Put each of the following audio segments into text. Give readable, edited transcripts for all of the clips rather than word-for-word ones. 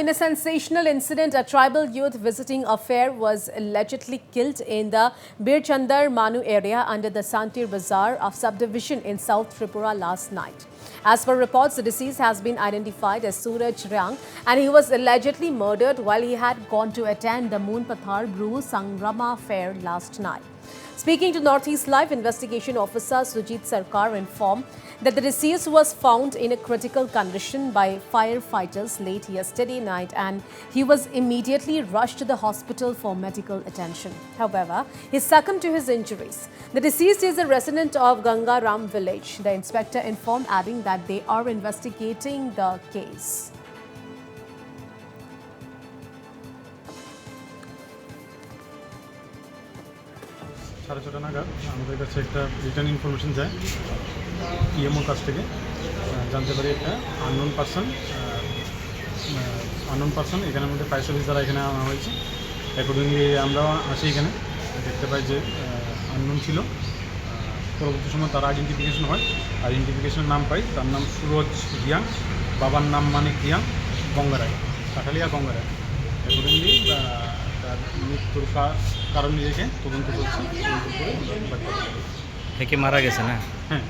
in a sensational incident, a tribal youth visiting a fair was allegedly killed in the Birchandar Manu area under the Santir Bazaar of subdivision in South Tripura last night. As per reports, the deceased has been identified as Suraj Reang and he was allegedly murdered while he had gone to attend the Moonpathar Bru-Sangrama Fair last night. Speaking to Northeast Live, Investigation Officer 𝗟𝗓𝗪𝗓 informed that the deceased was found in a critical condition by firefighters late yesterday night and he was immediately rushed to the hospital for medical attention. However, he succumbed to his injuries. The deceased is a resident of Gangaram village. The inspector informed, adding that they are investigating the case. সাড়ে ছটা নাগাদ আমাদের কাছে একটা return information যায় ইএমওর কাছ থেকে জানতে পারি একটা আননোন পারসন এখানের মধ্যে ফায়ার সার্ভিস দ্বারা এখানে আনা হয়েছে। অ্যাকর্ডিংলি আমরাও আসি এখানে দেখতে পাই যে আননোন ছিল। পরবর্তী সময় তার আইডেন্টিফিকেশন হয়। আইডেন্টিফিকেশনের নাম পাই, তার নাম সুরজ রিয়াং, বাবার নাম মানিক রিয়াং, গঙ্গারায়, কাঠালিয়া গঙ্গারায়। অ্যাকর্ডিংলি তার মৃত্যুর কারণ রেখে তদন্ত চলছে। থেকে মারা গেছে না? হ্যাঁ।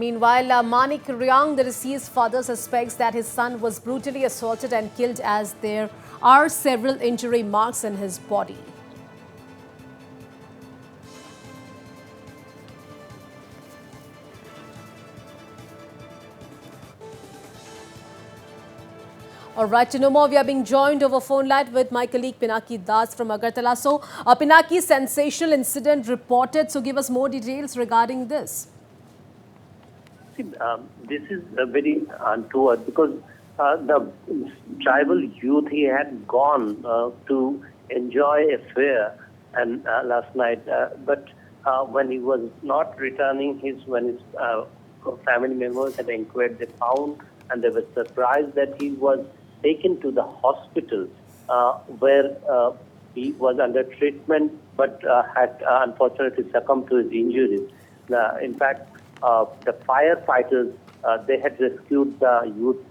Meanwhile, Manik Ryang, the deceased father, suspects that his son was brutally assaulted and killed as there are several injury marks in his body. All right, to know more, we are being joined over phone line with my colleague Pinaki Das from Agartala. So, Pinaki, sensational incident reported. So, give us more details regarding this. See, this is very untoward because the tribal youth, he had gone to enjoy a fair and last night, but when he was not returning, when his family members had inquired, they found and they were surprised that he was taken to the hospital where he was under treatment but had unfortunately succumbed to his injuries. In fact, the firefighters, they had rescued the youth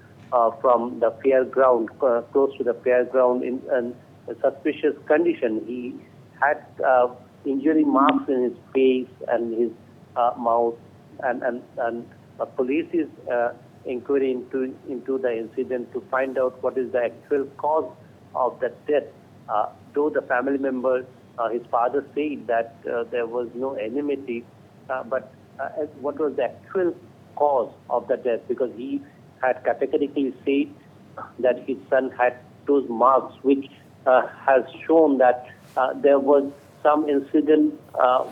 from the fairground, close to the fairground in a suspicious condition. He had injury marks in his face and his mouth, and police is inquiry into the incident to find out what is the actual cause of the death. Though the family member, his father said that there was no enmity, but what was the actual cause of the death? Because he had categorically said that his son had those marks, which has shown that there was some incident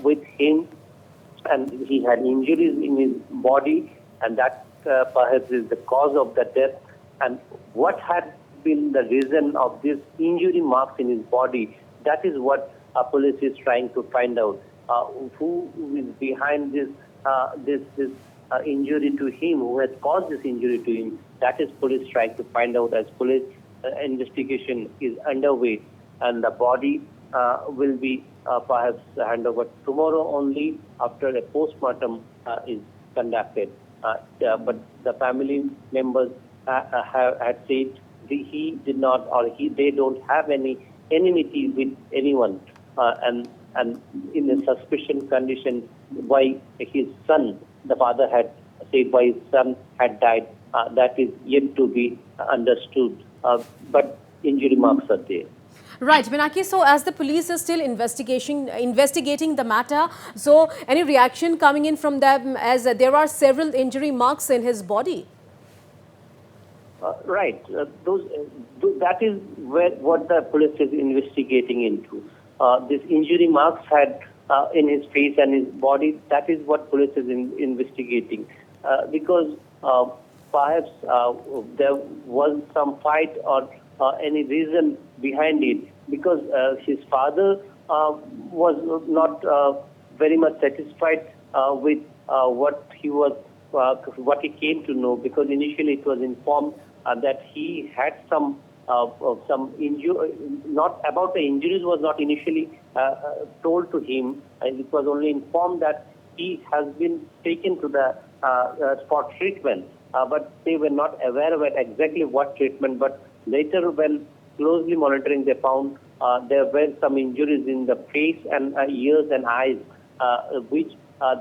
with him and he had injuries in his body, and that perhaps is the cause of the death. And what had been the reason of these injury marks in his body, that is what police is trying to find out. Who is behind this injury to him, who has caused this injury to him, that is police trying to find out, as police investigation is underway, and the body will be perhaps handed over tomorrow only after a postmortem is conducted. But the family members had said he did not, or they don't have any enmity with anyone, and in a suspicion condition why his son, the father had said why his son had died, that is yet to be understood, but injury marks are there. Right, Pinaki, so as the police is still investigating the matter, so any reaction coming in from them, as there are several injury marks in his body? Right, that is what the police is investigating into. This injury marks had in his face and his body, that is what police is investigating. Because perhaps there was some fight or any reason behind it, because his father was not very much satisfied with what he came to know, because initially it was informed that he had some injury. Not about the injuries was not initially told to him, and it was only informed that he has been taken to the spot treatment. but they were not aware of exactly what treatment. But later, when closely monitoring, they found there were some injuries in the face and ears and eyes, which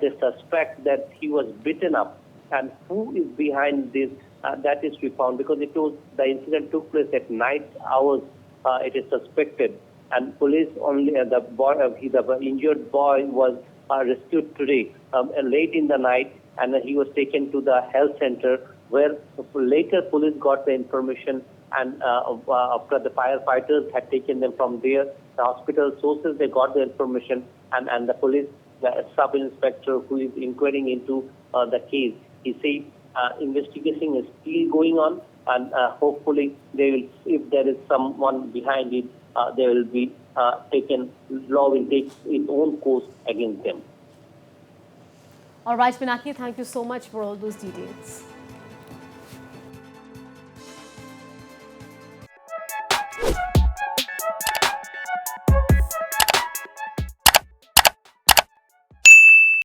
they suspect that he was beaten up. And who is behind this? That is we found, because the incident took place at night hours. It is suspected, and police only the injured boy was rescued today late in the night, and he was taken to the health center, where later police got the information, and after the firefighters had taken them from there, the hospital sources, they got the information, and the police, the sub-inspector who is inquiring into the case, he said investigation is still going on, and hopefully they will, if there is someone behind it, they will be law will take its own course against them. All right, Pinaki, thank you so much for all those details.